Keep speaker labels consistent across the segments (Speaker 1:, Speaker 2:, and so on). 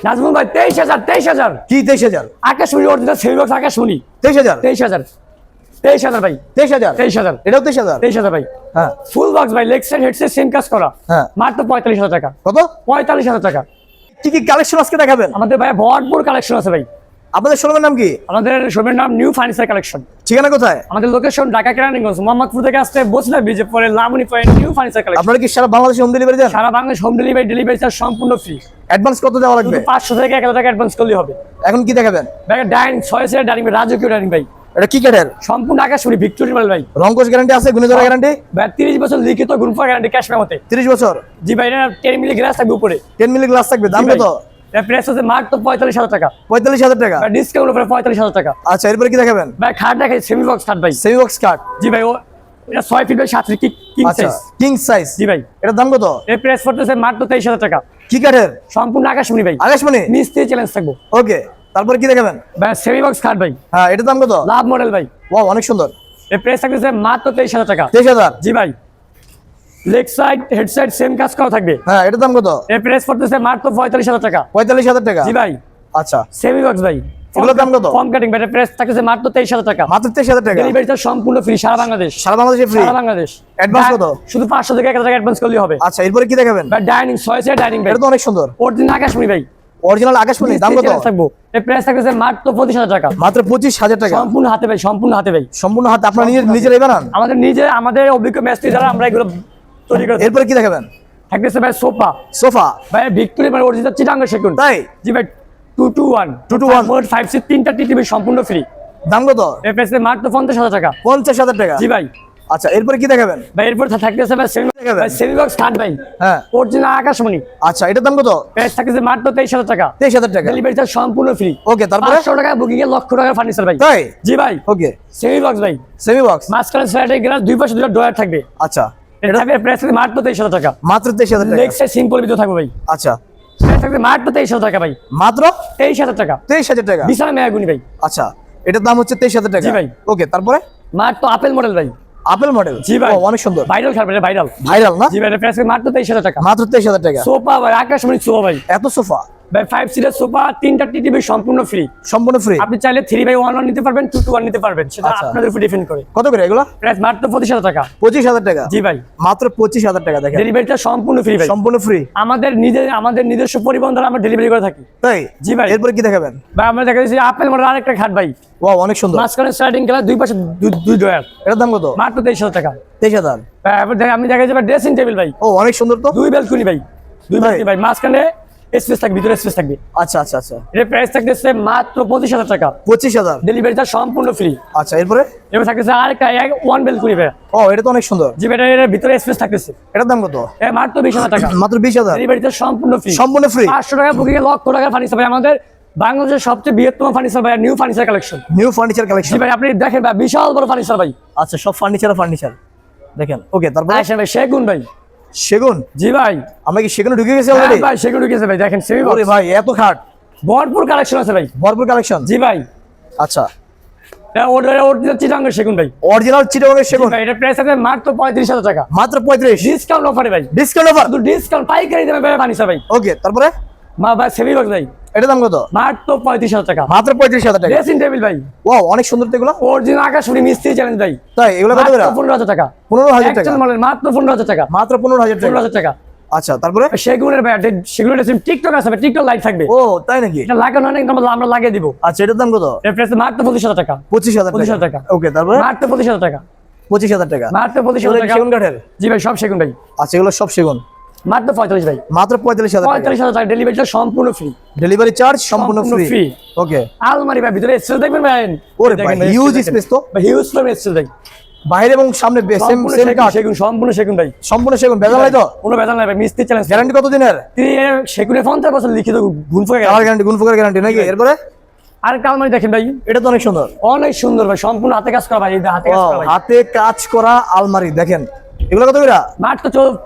Speaker 1: নাজমুল ভাই 23000
Speaker 2: কি 23000?
Speaker 1: আকাশমণি অরিজিনাল সেমি বক্স আকাশমণি
Speaker 2: 23000
Speaker 1: ভাই
Speaker 2: 23000 এটাও 23000
Speaker 1: ভাই।
Speaker 2: হ্যাঁ
Speaker 1: ফুল বক্স ভাই, লেগ সাইড হেডসেট সেম কাজ করা,
Speaker 2: হ্যাঁ
Speaker 1: মাত্র 45000 টাকা।
Speaker 2: কত?
Speaker 1: 45000 টাকা।
Speaker 2: কি কি কালেকশন আজকে দেখাবেন?
Speaker 1: আমাদের ভাই ভরপুর কালেকশন আছে ভাই।
Speaker 2: আপনাদের শোরুমের নাম কি?
Speaker 1: আমাদের শোরুমের নাম নিউ ফার্নিচার কালেকশন।
Speaker 2: ঠিকানা কোথায়?
Speaker 1: আমাদের লোকেশন ঢাকা কেরানীগঞ্জ, মোহাম্মদপুর থেকে আসতে বসনা ব্রিজে পরে লামুনি পয়েন্ট নিউ ফার্নিচার কালেকশন।
Speaker 2: আপনারা কি সারা বাংলাদেশে হোম ডেলিভারি দেন?
Speaker 1: সারা বাংলাদেশ হোম ডেলিভারি চার্জ সম্পূর্ণ ফ্রি।
Speaker 2: অ্যাডভান্স কত দেওয়া লাগবে?
Speaker 1: 500 থেকে 1000 টাকা অ্যাডভান্স করলেই হবে।
Speaker 2: এখন কি দেখাবেন?
Speaker 1: ভাই ডাইনিং 6 সিটের ডাইনিং, রাজকীয় ডাইনিং ভাই,
Speaker 2: এটা কি কাঠের?
Speaker 1: সম্পূর্ণ আকাশমণি ভিক্টোরিয়া মাল ভাই।
Speaker 2: রংকশ গ্যারান্টি আছে, গুণে ধরা গ্যারান্টি?
Speaker 1: ভাই 30 বছর লিখিত গুণফা গ্যারান্টি ক্যাশ মেমোতে।
Speaker 2: 30 বছর?
Speaker 1: জি ভাই, এটা 10 মিলি গ্লাস থাকবে উপরে।
Speaker 2: 10 মিলি গ্লাস থাকবে, দাম কত?
Speaker 1: এর প্রাইস আছে মাত্র 45000 টাকা।
Speaker 2: 45000 টাকা?
Speaker 1: ভাই ডিসকাউন্ট উপরে 45000 টাকা।
Speaker 2: আচ্ছা, এরপরে কি দেখাবেন?
Speaker 1: ভাই খাট দেখাই, সেমি বক্স খাট ভাই।
Speaker 2: Semi box cut?
Speaker 1: জি ভাই, ও এটা 6 ফিট বাই 7 ফিট কিং
Speaker 2: আচ্ছা,
Speaker 1: সাইজ।
Speaker 2: King size?
Speaker 1: জি ভাই।
Speaker 2: এটার দাম কত?
Speaker 1: এর প্রাইস পড়তেছে মাত্র 23000 টাকা।
Speaker 2: কি কাঠের?
Speaker 1: সম্পূর্ণ আকাশমণি ভাই,
Speaker 2: আকাশমণি?
Speaker 1: মিস্ত্রি চ্যালেঞ্জ থাকবো।
Speaker 2: ওকে, তারপরে কি দেখাবেন?
Speaker 1: ভাই সেমি বক্স খাট ভাই।
Speaker 2: হ্যাঁ, এটার দাম কত?
Speaker 1: লাভ মডেল ভাই।
Speaker 2: ওয়াও, অনেক সুন্দর।
Speaker 1: এর প্রাইস থাকতেছে মাত্র 23000 টাকা।
Speaker 2: 23000?
Speaker 1: জি ভাই। Leg side head side same কাজ করা থাকবে।
Speaker 2: হ্যাঁ, এটার দাম কত?
Speaker 1: এর প্রাইস পড়তেছে মাত্র 45000 টাকা।
Speaker 2: 45000 টাকা?
Speaker 1: জি ভাই।
Speaker 2: আচ্ছা,
Speaker 1: সেমি বক্স ভাই,
Speaker 2: এগুলোর দাম কত?
Speaker 1: কম কাটিং ভাই, এর প্রাইস থাকতেছে মাত্র 23000 টাকা।
Speaker 2: মাত্র 23000 টাকা?
Speaker 1: ডেলিভারি চার্জ সম্পূর্ণ ফ্রি সারা বাংলাদেশ।
Speaker 2: সারা বাংলাদেশে ফ্রি?
Speaker 1: সারা বাংলাদেশ।
Speaker 2: অ্যাডভান্স কত?
Speaker 1: শুধু 500 থেকে 1000 টাকা অ্যাডভান্স করলেই হবে।
Speaker 2: আচ্ছা, এরপরে কি দেখাবেন?
Speaker 1: ভাই ডাইনিং 6 সিটের ডাইনিং ভাই,
Speaker 2: এটা তো অনেক সুন্দর।
Speaker 1: অরিজিনাল আকাশমণি ভাই,
Speaker 2: অরিজিনাল আকাশমণি, দাম কত?
Speaker 1: থাকবো। এর প্রাইস থাকতেছে মাত্র 25000 টাকা।
Speaker 2: মাত্র 25000 টাকা?
Speaker 1: সম্পূর্ণ হাতে ভাই, সম্পূর্ণ হাতে ভাই।
Speaker 2: সম্পূর্ণ হাতে? আপনারা নিজেরাই বানান?
Speaker 1: আমাদের অভিজ্ঞ মিস্ত্রি যারা, আমরা এগুলো তৈরি করে।
Speaker 2: এরপরে কি দেখাবেন?
Speaker 1: থাকতেছে ভাই সোফা।
Speaker 2: সোফা?
Speaker 1: ভাই ভিক্টোরিয়া মানে অরিজিনাল চিটাঙ্গ সেগুন।
Speaker 2: তাই?
Speaker 1: জি ভাই, 221 মোট 5 সিট 3টা টিভি সম্পূর্ণ ফ্রি।
Speaker 2: দাম কত?
Speaker 1: এর প্রাইস মাত্র 50000 টাকা।
Speaker 2: 50000 টাকা?
Speaker 1: জি ভাই।
Speaker 2: আচ্ছা, এরপরে কি দেখাবেন?
Speaker 1: ভাই এরপর থাকতেছে ভাই সেমি বক্স খাট ভাই,
Speaker 2: হ্যাঁ
Speaker 1: অরিজিনাল আকাশমণি।
Speaker 2: আচ্ছা, এটার দাম কত?
Speaker 1: প্রাইস থাকতেছে মাত্র 23000 টাকা।
Speaker 2: 23000 টাকা?
Speaker 1: ডেলিভারি চার্জ সম্পূর্ণ ফ্রি।
Speaker 2: ওকে, তারপরে?
Speaker 1: 500 টাকা বুকিং এ লক্ষ টাকার ফার্নিচার ভাই।
Speaker 2: তাই?
Speaker 1: জি ভাই।
Speaker 2: ওকে,
Speaker 1: সেমি বক্স ভাই,
Speaker 2: সেমি বক্স?
Speaker 1: মাঝখানে স্লাইডে গ্লাস, দুই পাশে দুটো ডয়ার থাকবে।
Speaker 2: আচ্ছা,
Speaker 1: এটা থাকবে প্রাইস থাকবে মাত্র 23000 টাকা।
Speaker 2: মাত্র 23000 টাকা?
Speaker 1: লেগ সাইড সিম্পল ভিডিও থাকবে ভাই।
Speaker 2: আচ্ছা,
Speaker 1: প্রাইস থাকবে মাত্র 23000 টাকা ভাই।
Speaker 2: মাত্র
Speaker 1: 23000 টাকা।
Speaker 2: 23000 টাকা?
Speaker 1: বিশাল মেয়াগুনি ভাই।
Speaker 2: আচ্ছা, এটার দাম হচ্ছে 23000 টাকা?
Speaker 1: জি ভাই।
Speaker 2: ওকে, তারপরে?
Speaker 1: মাত্র আপেল মডেল ভাই।
Speaker 2: Apple model?
Speaker 1: জি ভাই।
Speaker 2: অনেক সুন্দর।
Speaker 1: ভাইরাল খাট ভাই, ভাইরাল।
Speaker 2: ভাইরাল না?
Speaker 1: জি ভাই, প্রাইস মাত্র 23000 টাকা।
Speaker 2: মাত্র 23000 টাকা?
Speaker 1: সোফা ভাই, আকাশমণি সোফা ভাই।
Speaker 2: এত সোফা?
Speaker 1: ভাই 5 সিটের সোফা, 3টা টিভি সম্পূর্ণ ফ্রি।
Speaker 2: সম্পূর্ণ ফ্রি?
Speaker 1: আপনি চাইলে 3x1 নিতে পারবেন, 2x1 নিতে পারবেন, সেটা
Speaker 2: আচ্ছা।
Speaker 1: আপনাদের উপর ডিপেন্ড করে।
Speaker 2: কত করে এগুলো?
Speaker 1: প্রাইস মাত্র 25000 টাকা।
Speaker 2: 25000 টাকা?
Speaker 1: জি ভাই।
Speaker 2: মাত্র 25000 টাকা? দেখেন,
Speaker 1: ডেলিভারিটা সম্পূর্ণ ফ্রি ভাই।
Speaker 2: সম্পূর্ণ ফ্রি?
Speaker 1: আমাদের নিজস্ব পরিবহন দ্বারা আমরা ডেলিভারি করে থাকি।
Speaker 2: তাই?
Speaker 1: জি ভাই।
Speaker 2: এরপরে কি দেখাবেন?
Speaker 1: ভাই আমরা দেখা যাচ্ছে আপেল মডেল আরেকটা খাট ভাই,
Speaker 2: ওয়াও, অনেক সুন্দর।
Speaker 1: মাঝখানে স্লাইডিং গ্লাস, দুই পাশে দুই ডয়ার।
Speaker 2: এটার দাম কত?
Speaker 1: মাত্র 23000 টাকা।
Speaker 2: 23000?
Speaker 1: আমি দেখা যাবে ড্রেসিং টেবিল ভাই,
Speaker 2: ও, অনেক সুন্দর তো।
Speaker 1: দুই ব্যালকনি ভাই, দুই
Speaker 2: ভাই।
Speaker 1: ব্যালকনি ভাই, মাঝখানে স্পেস থাকবে, ভিতরে স্পেস থাকবে।
Speaker 2: আচ্ছা আচ্ছা আচ্ছা,
Speaker 1: এর প্রাইস থাকতেছে মাত্র 25000 টাকা।
Speaker 2: 25000?
Speaker 1: ডেলিভারিটা সম্পূর্ণ ফ্রি।
Speaker 2: আচ্ছা, এরপরে?
Speaker 1: এবার থাকতেছে আরেকটা ওয়ান ব্যালকনি ভাই।
Speaker 2: ও, এটা তো অনেক সুন্দর।
Speaker 1: জি ভাই, এর ভিতরে স্পেস থাকতেছে।
Speaker 2: এটার দাম কত?
Speaker 1: মাত্র 20000 টাকা।
Speaker 2: মাত্র 20000?
Speaker 1: ডেলিভারিটা সম্পূর্ণ ফ্রি।
Speaker 2: সম্পূর্ণ ফ্রি?
Speaker 1: 500 টাকা বুকিং এ লক্ষ টাকার ফার্নিচার ভাই। আমাদের বাংলাদেশের সবচেয়ে বৃহত্তম ফার্নিচার ভাই, new furniture collection.
Speaker 2: New furniture collection?
Speaker 1: জি ভাই, আপনি দেখেন ভাই, বিশাল বড় ফার্নিচার ভাই।
Speaker 2: আচ্ছা, সব ফার্নিচার দেখেন। ওকে, তারপর?
Speaker 1: আসেন ভাই, সেগুন ভাই।
Speaker 2: সেগুন?
Speaker 1: জি ভাই।
Speaker 2: আমরা কি সেগুন ঢুকে গেছি
Speaker 1: হ্যাঁ
Speaker 2: অলরেডি?
Speaker 1: ভাই, সেগুন ঢুকেছে ভাই, দেখেন সেমি
Speaker 2: ওরে ভাই, এত খাট!
Speaker 1: ভরপুর কালেকশন আছে ভাই।
Speaker 2: ভরপুর কালেকশন?
Speaker 1: জি ভাই।
Speaker 2: আচ্ছা,
Speaker 1: অরিজিনাল চিটাঙ্গের সেগুন ভাই।
Speaker 2: অরিজিনাল চিটাগংয়ের সেগুন?
Speaker 1: ভাই এটা প্রাইস আছে মাত্র 35000 টাকা।
Speaker 2: মাত্র 35?
Speaker 1: ডিসকাউন্ট অফারে ভাই,
Speaker 2: ডিসকাউন্ট অফার?
Speaker 1: শুধু ডিসকাউন্ট পাইকারি দেবে ভাই ফার্নিচার ভাই।
Speaker 2: ওকে, তারপরে?
Speaker 1: ভাই সেমি বক্স ভাই,
Speaker 2: এটার দাম কত?
Speaker 1: মাত্র 35000 টাকা।
Speaker 2: মাত্র 35000 টাকা?
Speaker 1: ড্রেসিং টেবিল ভাই,
Speaker 2: ওয়াও, অনেক সুন্দর তো এগুলো।
Speaker 1: অরিজিনাল আকাশমণি মিস্ত্রি চ্যালেঞ্জ ভাই।
Speaker 2: তাই? এগুলো কত করে?
Speaker 1: মাত্র 15000 টাকা।
Speaker 2: 15000 টাকা?
Speaker 1: একচেল মডেল, মাত্র 15000 টাকা।
Speaker 2: মাত্র 15000 টাকা?
Speaker 1: 15000 টাকা।
Speaker 2: আচ্ছা, তারপরে?
Speaker 1: সেগুনের ভাই, সেগুনের টিকটক আছে ভাই, টিকটক লাইট থাকবে।
Speaker 2: ও, তাই নাকি?
Speaker 1: এটা লাগানো অনেক আমরা লাগিয়ে দিব।
Speaker 2: আচ্ছা, এটার দাম কত?
Speaker 1: এর প্রাইস মাত্র 25000 টাকা।
Speaker 2: 25000
Speaker 1: টাকা।
Speaker 2: ওকে, তারপরে?
Speaker 1: মাত্র 25000 টাকা।
Speaker 2: 25000 টাকা?
Speaker 1: মাত্র 25000 টাকা।
Speaker 2: সেগুন কাঠের?
Speaker 1: জি ভাই, সব সেগুন ভাই।
Speaker 2: আচ্ছা, এগুলো সব সেগুন?
Speaker 1: মাত্র 45 ভাই।
Speaker 2: মাত্র 45000 টাকা?
Speaker 1: 45000 টাকা। ডেলিভারিটা সম্পূর্ণ ফ্রি।
Speaker 2: ডেলিভারি চার্জ সম্পূর্ণ
Speaker 1: সম্পূর্ণ
Speaker 2: ফ্রি?
Speaker 1: ফ্রি।
Speaker 2: ওকে।
Speaker 1: আলমারি ভাই, ভিতরে স্পেস দেখবেন ভাই।
Speaker 2: ওরে ভাই, হিউজ স্পেস তো।
Speaker 1: ভাই হিউজ স্পেস ভাই,
Speaker 2: বাইরে এবং সামনে সেম সেম কাঠ?
Speaker 1: সেগুন, সম্পূর্ণ সেগুন ভাই।
Speaker 2: সম্পূর্ণ সেগুন? বেজাল নাই তো?
Speaker 1: কোনো বেজাল নাই ভাই, মিস্ত্রি চ্যালেঞ্জ।
Speaker 2: গ্যারান্টি কত দিনের?
Speaker 1: তিনি সেগুনের 50 বছর লিখিত গুণ ফেলে
Speaker 2: কালার গ্যারান্টি, গুণ ফুকের গ্যারান্টি নাকি? এরপরে?
Speaker 1: আরেকটা আলমারি দেখেন ভাই,
Speaker 2: এটা তো অনেক সুন্দর।
Speaker 1: অনেক সুন্দর ভাই, সম্পূর্ণ হাতে কাজ করা ভাই, এই হাতে কাজ করা ভাই।
Speaker 2: হাতে কাজ করা আলমারি দেখেন, এগুলো কত করে?
Speaker 1: মাত্র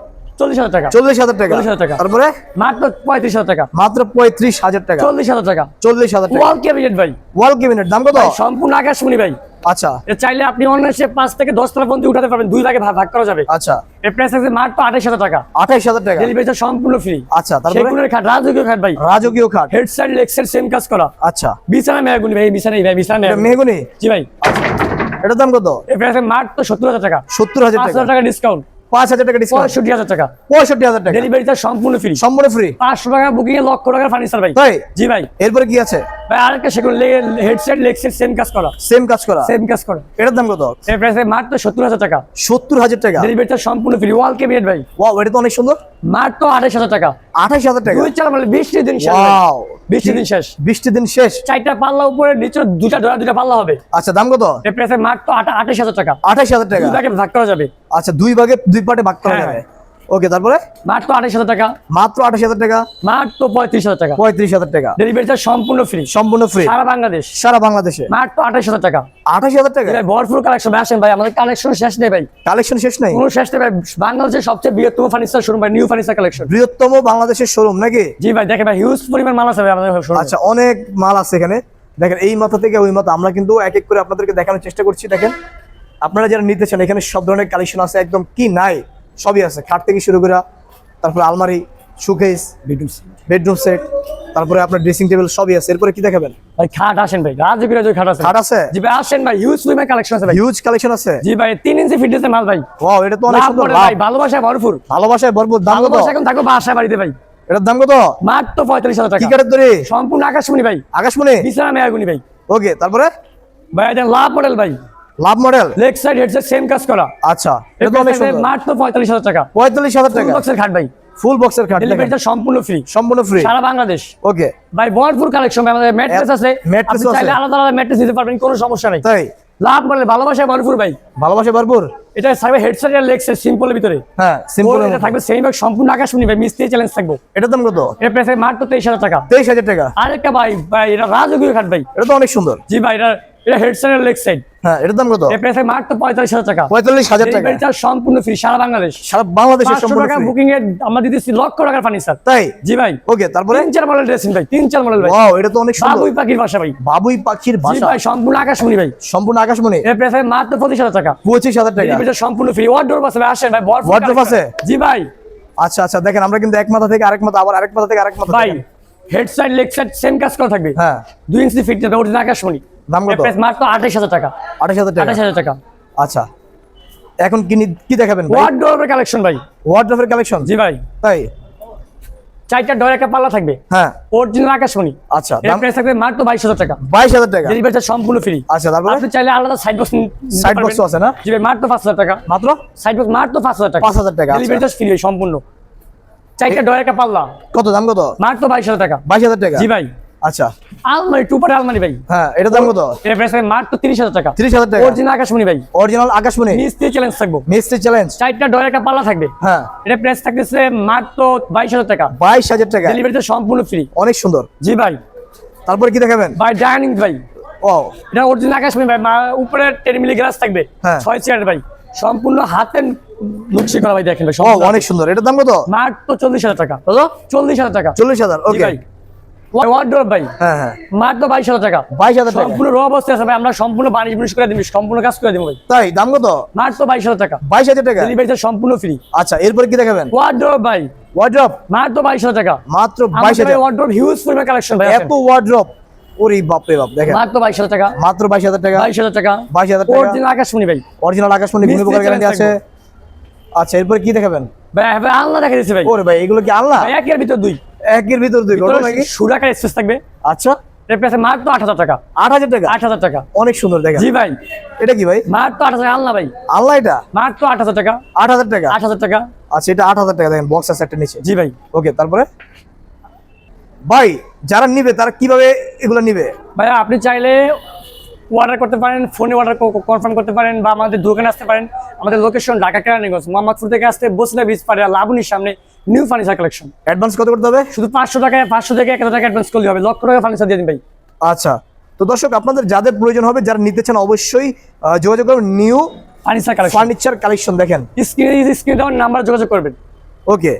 Speaker 1: 40000 টাকা।
Speaker 2: 40000 টাকা?
Speaker 1: 40000 টাকা।
Speaker 2: তারপরে?
Speaker 1: মাত্র 35000 টাকা।
Speaker 2: মাত্র 35000 টাকা?
Speaker 1: 40000 টাকা।
Speaker 2: 40000 টাকা?
Speaker 1: ওয়াল ক্যাবিনেট ভাই,
Speaker 2: ওয়াল ক্যাবিনেট দাম কত?
Speaker 1: সম্পূর্ণ আকাশমণি ভাই।
Speaker 2: আচ্ছা
Speaker 1: এটা চাইলে আপনি অনায়াসে 5 থেকে 10 তলা পর্যন্ত উঠাতে পারবেন, 2 ভাগে ভাগ করা যাবে।
Speaker 2: আচ্ছা
Speaker 1: এর প্রাইস আছে মাত্র 28000 টাকা।
Speaker 2: 28000 টাকা।
Speaker 1: ডেলিভারি চার্জ সম্পূর্ণ ফ্রি।
Speaker 2: আচ্ছা তারপরে
Speaker 1: সেগুনের খাট, রাজকীয় খাট ভাই,
Speaker 2: রাজকীয় খাট,
Speaker 1: head side leg side same কাজ করা।
Speaker 2: আচ্ছা
Speaker 1: বিছানা মেহগুনি ভাই, বিছানা ভাই, বিছানা
Speaker 2: এটা
Speaker 1: মেহগুনি।
Speaker 2: মেহগনি।
Speaker 1: জি ভাই।
Speaker 2: এটার দাম কত?
Speaker 1: এর প্রাইস মাত্র 70000 টাকা।
Speaker 2: 70000 টাকা।
Speaker 1: 5000 টাকা ডিসকাউন্ট,
Speaker 2: 5000 টাকা ডিসকাউন্ট,
Speaker 1: 65000 টাকা।
Speaker 2: 65000 টাকা।
Speaker 1: ডেলিভারি চার্জ সম্পূর্ণ ফ্রি।
Speaker 2: সম্পূর্ণ ফ্রি।
Speaker 1: 500 টাকা বুকিং এ লক্ষ টাকার ফার্নিচার ভাই।
Speaker 2: তাই?
Speaker 1: জি ভাই।
Speaker 2: এরপরে কি আছে?
Speaker 1: ভাই আরেকটা সেগুন head side leg side same কাজ করা।
Speaker 2: সেম কাজ করা।
Speaker 1: সেম কাজ করা।
Speaker 2: এটার দাম কত?
Speaker 1: এর প্রাইস মাত্র 70000 টাকা।
Speaker 2: 70000 টাকা।
Speaker 1: ডেলিভারি চার্জ সম্পূর্ণ ফ্রি। ওয়াল ক্যাবিনেট ভাই,
Speaker 2: ওয়াও, এটা তো অনেক সুন্দর।
Speaker 1: মাত্র 28000 টাকা।
Speaker 2: 28000 টাকা।
Speaker 1: 2-4 মানে 20 দিন শেষ।
Speaker 2: ওয়াও,
Speaker 1: 20 দিন শেষ।
Speaker 2: 20 দিন শেষ।
Speaker 1: 4টা পাল্লা উপরে, নিচে 2টা ডোরা, 2টা পাল্লা হবে।
Speaker 2: আচ্ছা দাম কত?
Speaker 1: এর প্রাইস মাত্র 28000 টাকা।
Speaker 2: 28000 টাকা।
Speaker 1: 2 ভাগে ভাগ করা যাবে।
Speaker 2: আচ্ছা 2 ভাগে 2 পার্টে ভাগ করা
Speaker 1: হ্যাঁ।
Speaker 2: যাবে। ওকে, তারপরে
Speaker 1: মাত্র 28000 টাকা।
Speaker 2: মাত্র 28000 টাকা।
Speaker 1: মাত্র 35000 টাকা।
Speaker 2: 35000 টাকা।
Speaker 1: ডেলিভারি চার্জ সম্পূর্ণ ফ্রি।
Speaker 2: সম্পূর্ণ ফ্রি
Speaker 1: সারা বাংলাদেশ।
Speaker 2: সারা বাংলাদেশে।
Speaker 1: মাত্র 28000 টাকা।
Speaker 2: 28000 টাকা।
Speaker 1: ভাই ভরপুর কালেকশন ভাই, আসেন ভাই, আমাদের কালেকশন শেষ নেই ভাই,
Speaker 2: কালেকশন শেষ নাই।
Speaker 1: কোনো শেষ নেই ভাই। বাংলাদেশের সবচেয়ে বৃহত্তম ফার্নিচার শোরুম ভাই, নিউ ফার্নিচার কালেকশন।
Speaker 2: বৃহত্তম বাংলাদেশের শোরুম নাকি?
Speaker 1: জি ভাই, দেখেন ভাই, হিউজ পরিমাণ মাল আছে ভাই আমাদের শোরুমে।
Speaker 2: আচ্ছা, অনেক মাল আছে এখানে। দেখেন এই মাথা থেকে ওই মাথা, আমরা কিন্তু এক এক করে আপনাদেরকে দেখানোর চেষ্টা করছি। দেখেন আপনারা যারা নিতে চান, এখানে সব ধরনের কালেকশন আছে, একদম কি নাই সবই আছে। খাট থেকে শুরু করে, তারপরে আলমারি, শোকেস, বেডরুম সেট, তারপরে আপনার ড্রেসিং টেবিল সবই আছে। এরপরে কি দেখাবেন?
Speaker 1: ভাই খাট আসেন ভাই, রাজকীয় রাজকীয় খাট আছে।
Speaker 2: খাট আছে?
Speaker 1: জি ভাই, আসেন ভাই, হিউজ পরিমাণ কালেকশন আছে ভাই।
Speaker 2: হিউজ কালেকশন আছে।
Speaker 1: জি ভাই, 3 ইঞ্চি ফিটনেসের মাল ভাই।
Speaker 2: ওয়াও, এটা তো অনেক
Speaker 1: লাভ
Speaker 2: সুন্দর।
Speaker 1: মডেল ভাই, ভালোবাসায় ভরপুর।
Speaker 2: ভালোবাসায় ভরপুর। দাম কত?
Speaker 1: ভালোবাসা এখন থাকো বাসা বাড়িতে ভাই।
Speaker 2: এটার দাম কত?
Speaker 1: মাত্র 45000
Speaker 2: কি
Speaker 1: টাকা।
Speaker 2: কাঠের তৈরি?
Speaker 1: সম্পূর্ণ আকাশমণি ভাই,
Speaker 2: আকাশমণি।
Speaker 1: বিছানা মেহগুনি ভাই।
Speaker 2: ওকে, তারপরে
Speaker 1: ভাই এটা লাভ মডেল ভাই,
Speaker 2: লাভ model.
Speaker 1: Leg side head side same কাজ করা।
Speaker 2: আচ্ছা, এটা তো অনেক সুন্দর।
Speaker 1: মাত্র 45000 টাকা।
Speaker 2: 45000 টাকা।
Speaker 1: বক্সের খাট ভাই,
Speaker 2: ফুল বক্সের খাট।
Speaker 1: ডেলিভারি চার্জ সম্পূর্ণ ফ্রি।
Speaker 2: সম্পূর্ণ ফ্রি
Speaker 1: সারা বাংলাদেশ।
Speaker 2: ওকে
Speaker 1: ভাই ভরপুর কালেকশন ভাই, আমাদের ম্যাট্রেস আছে।
Speaker 2: ম্যাট্রেস
Speaker 1: আপনি
Speaker 2: আছে।
Speaker 1: চাইলে আলাদা আলাদা ম্যাট্রেস দিতে পারবেন, কোনো সমস্যা নাই।
Speaker 2: তাই?
Speaker 1: লাভ মডেল, ভালোবাসায় ভরপুর ভাই।
Speaker 2: ভালোবাসায় ভরপুর।
Speaker 1: এটা থাকবে হেড সাইড আর লেগ সাইড সিম্পলের ভিতরে।
Speaker 2: হ্যাঁ, সিম্পল।
Speaker 1: এটা থাকবে সেম ভাই, সম্পূর্ণ আকাশমণি ভাই, মিস্ত্রি চ্যালেঞ্জ থাকবো।
Speaker 2: এটার দাম কত?
Speaker 1: এর প্রাইস মাত্র 23000 টাকা।
Speaker 2: 23000 টাকা।
Speaker 1: আরেকটা ভাই, ভাই এটা রাজকীয় খাট ভাই।
Speaker 2: এটা তো অনেক সুন্দর।
Speaker 1: জি ভাই, এটা হেড সাইড আর লেগ সাইড।
Speaker 2: হ্যাঁ, এটার দাম কত?
Speaker 1: এর প্রাইস মাত্র 45000 টাকা।
Speaker 2: 45000 টাকা।
Speaker 1: ডেলিভারি চার্জ সম্পূর্ণ ফ্রি সারা বাংলাদেশ।
Speaker 2: সারা বাংলাদেশে
Speaker 1: 500
Speaker 2: সম্পূর্ণ
Speaker 1: টাকা
Speaker 2: ফ্রি।
Speaker 1: বুকিং এ আমরা দিতেছি লক্ষ টাকার ফার্নিচার।
Speaker 2: তাই?
Speaker 1: জি ভাই।
Speaker 2: ওকে, তারপরে
Speaker 1: 3-4 মডেল ড্রেসিং ভাই, 3-4 মডেল ভাই।
Speaker 2: ওয়াও, এটা তো অনেক সুন্দর।
Speaker 1: বাবুই পাখির বাসা ভাই।
Speaker 2: বাবুই পাখির
Speaker 1: জি
Speaker 2: বাসা।
Speaker 1: ভাই, সম্পূর্ণ আকাশমণি ভাই।
Speaker 2: সম্পূর্ণ আকাশমণি।
Speaker 1: এর প্রাইস মাত্র 25000 টাকা।
Speaker 2: 25000 টাকা।
Speaker 1: ডেলিভারি চার্জ সম্পূর্ণ ফ্রি। ওয়ার্ডরোব আছে ভাই, আসেন ভাই, ভরপুর
Speaker 2: ওয়ার্ডরোব
Speaker 1: collection।
Speaker 2: আছে?
Speaker 1: জি ভাই।
Speaker 2: আচ্ছা আচ্ছা, দেখেন আমরা কিন্তু এক মাথা থেকে আরেক মাথা, আবার আরেক মাথা থেকে আরেক মাথা।
Speaker 1: ভাই head side leg side same কাজ করা থাকবে।
Speaker 2: হ্যাঁ।
Speaker 1: 2 ইঞ্চি ফিটনেস অরিজিনাল আকাশমণি।
Speaker 2: দাম কত?
Speaker 1: এর প্রাইস মাত্র 28000 টাকা।
Speaker 2: 28000 টাকা।
Speaker 1: 28000 টাকা।
Speaker 2: আচ্ছা, এখন কি দেখাবেন ভাই?
Speaker 1: ওয়ার্ডরোবের কালেকশন ভাই।
Speaker 2: ওয়ার্ডরোবের কালেকশন।
Speaker 1: জি ভাই।
Speaker 2: তাই?
Speaker 1: 4টা ডোর, একটা পাল্লা থাকবে।
Speaker 2: হ্যাঁ।
Speaker 1: অরিজিনাল আকাশমণি।
Speaker 2: আচ্ছা,
Speaker 1: এর
Speaker 2: দাম
Speaker 1: প্রাইস থাকবে মাত্র 22000 টাকা।
Speaker 2: 22000 টাকা।
Speaker 1: ডেলিভারি চার্জ সম্পূর্ণ ফ্রি।
Speaker 2: আচ্ছা, তারপরে
Speaker 1: আপনি চাইলে আলাদা সাইড বক্স
Speaker 2: সাইড বক্সও আছে না?
Speaker 1: জি ভাই, মাত্র 5000 টাকা।
Speaker 2: মাত্র
Speaker 1: সাইড বক্স মাত্র 5000 টাকা।
Speaker 2: 5000 টাকা।
Speaker 1: ডেলিভারি চার্জ ফ্রি সম্পূর্ণ। 4টা ডোর, একটা পাল্লা।
Speaker 2: কত দাম কত?
Speaker 1: মাত্র 22000 টাকা।
Speaker 2: 22000 টাকা।
Speaker 1: জি ভাই।
Speaker 2: আচ্ছা,
Speaker 1: আলমারি, টুপারে আলমারি ভাই।
Speaker 2: হ্যাঁ, এটা দাম কত?
Speaker 1: এর প্রাইস মাত্র 30000 টাকা।
Speaker 2: 30000 টাকা।
Speaker 1: অরিজিনাল আকাশমণি ভাই,
Speaker 2: অরিজিনাল আকাশমণি।
Speaker 1: মিস্ত্রি চ্যালেঞ্জ থাকবো।
Speaker 2: মিস্ত্রি চ্যালেঞ্জ।
Speaker 1: 4টা ডোর, একটা পাল্লা থাকবে।
Speaker 2: হ্যাঁ।
Speaker 1: এটা প্রাইস থাকতেছে মাত্র 22000 টাকা।
Speaker 2: 22000 টাকা।
Speaker 1: ডেলিভারি চার্জ সম্পূর্ণ ফ্রি।
Speaker 2: অনেক সুন্দর।
Speaker 1: জি ভাই।
Speaker 2: তারপরে কি দেখাবেন?
Speaker 1: ভাই ডাইনিং ভাই,
Speaker 2: ও,
Speaker 1: এটা অরিজিনাল আকাশমণি ভাই, উপরে 10 মিলি গ্লাস থাকবে।
Speaker 2: হ্যাঁ।
Speaker 1: 6 চেয়ার ভাই, সম্পূর্ণ হাতে নকশি করা ভাই, দেখেন ভাই
Speaker 2: ও,
Speaker 1: সম্পূর্ণ।
Speaker 2: অনেক সুন্দর। এটার দাম কত?
Speaker 1: মাত্র 40000 টাকা।
Speaker 2: কত?
Speaker 1: 40000 টাকা।
Speaker 2: 40000।
Speaker 1: জি
Speaker 2: ওকে।
Speaker 1: ভাই। ওয়ার্ডরোব ভাই,
Speaker 2: হ্যাঁ হ্যাঁ।
Speaker 1: মাত্র 22000 টাকা।
Speaker 2: 22000 টাকা।
Speaker 1: সম্পূর্ণ র অবস্থায় আছে ভাই, আমরা সম্পূর্ণ বানিশ বুনিশ করে দিব, সম্পূর্ণ কাজ করে দিব ভাই।
Speaker 2: তাই? দাম কত?
Speaker 1: মাত্র 22000 টাকা।
Speaker 2: 22000 টাকা।
Speaker 1: ডেলিভারি চার্জ সম্পূর্ণ ফ্রি।
Speaker 2: আচ্ছা, এরপরে কি দেখাবেন?
Speaker 1: ওয়ার্ডরোব ভাই,
Speaker 2: ওয়ার্ড্রপ।
Speaker 1: মাত্র 22000 টাকা।
Speaker 2: মাত্র
Speaker 1: আমাদের
Speaker 2: 22000।
Speaker 1: ওয়ার্ডরোব হিউজ পরিমাণ কালেকশন ভাই আছে।
Speaker 2: এত ওয়ার্ড্রপ! ওরে বাপ রে বাপ, দেখেন
Speaker 1: মাত্র 22000 টাকা।
Speaker 2: মাত্র 22000 টাকা।
Speaker 1: 22000 টাকা।
Speaker 2: 22000 টাকা।
Speaker 1: অরিজিনাল আকাশমণি ভাই।
Speaker 2: অরিজিনাল আকাশমণি, বিভিন্ন প্রকার গ্যারান্টি আছে। আচ্ছা, এরপরে কি দেখাবেন?
Speaker 1: ভাই ভাই আল্লাহ দেখা দিচ্ছে ভাই।
Speaker 2: ওরে ভাই, এগুলো কি আল্লাহ?
Speaker 1: ভাই একের ভিতর দুই।
Speaker 2: একের ভিতর দুই ঘটনা নাকি?
Speaker 1: সুরাকার স্পেস থাকবে।
Speaker 2: আচ্ছা,
Speaker 1: এর প্রাইস মাত্র 8000 টাকা।
Speaker 2: 8000 টাকা।
Speaker 1: 8000 টাকা।
Speaker 2: অনেক সুন্দর, দেখেন।
Speaker 1: জি ভাই।
Speaker 2: এটা কি ভাই?
Speaker 1: মাত্র 8000 আল্লাহ ভাই।
Speaker 2: আল্লাহ, এটা
Speaker 1: মাত্র 8000 টাকা।
Speaker 2: 8000 টাকা।
Speaker 1: 8000 টাকা।
Speaker 2: আচ্ছা, এটা 8000 টাকা। দেখেন বক্স আছে একটা নিচে।
Speaker 1: জি ভাই।
Speaker 2: ওকে, তারপরে ভাই যারা নিবে তারা কিভাবে এগুলো নিবে?
Speaker 1: ভাই আপনি চাইলে অর্ডার করতে পারেন, ফোনে অর্ডার কনফার্ম করতে পারেন, বা আমাদের দোকানে আসতে পারেন। আমাদের লোকেশন ঢাকা কেরানীগঞ্জ, মোহাম্মদপুর থেকে আসতে বসলে ব্রিজ পারে লাবণীর সামনে, নিউ ফার্নিচার কালেকশন।
Speaker 2: অ্যাডভান্স কত করতে হবে?
Speaker 1: শুধু 500 টাকায়, 500 থেকে 1000 টাকা অ্যাডভান্স করলে হবে, লক্ষ টাকা ফার্নিচার দিয়ে দিন ভাই।
Speaker 2: আচ্ছা, তো দর্শক আপনাদের যাদের প্রয়োজন হবে, যারা নিতে চান, অবশ্যই যোগাযোগ করবেন new
Speaker 1: furniture collection.
Speaker 2: Furniture collection. দেখেন
Speaker 1: স্ক্রিনে দেওয়ার নাম্বার যোগাযোগ করবেন।
Speaker 2: ওকে।